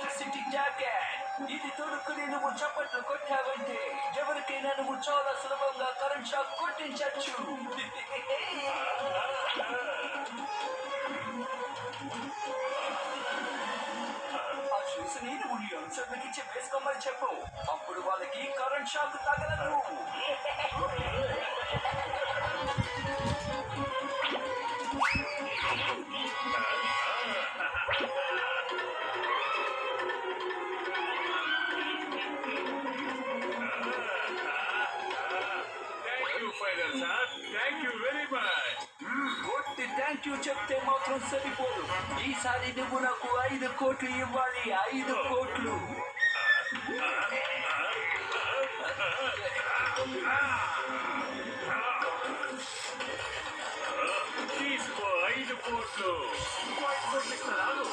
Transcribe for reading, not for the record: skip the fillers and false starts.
Electricity jacket. ఇది తొడుక్కుని నువ్వు చప్పట్లు కొట్టావంటే ఎవరికైనా నువ్వు చాలా సులభంగా కరెంట్ షాక్ కొట్టించచ్చు. ఆ షూస్ ని నువ్వు యంగ్స్టర్లకి వేసుకోమని చెప్పు. అప్పుడు వాళ్ళకి కరెంట్ షాక్ తగలదు. కొట్టి థ్యాంక్ యూ చెప్తే మాత్రం సరిపోదు. ఈసారి నువ్వు నాకు 5 కోట్లు ఇవ్వాలి. 5 కోట్లు. తీసుకో 5 కోట్లు. 5 కోట్లు ఇస్తాను.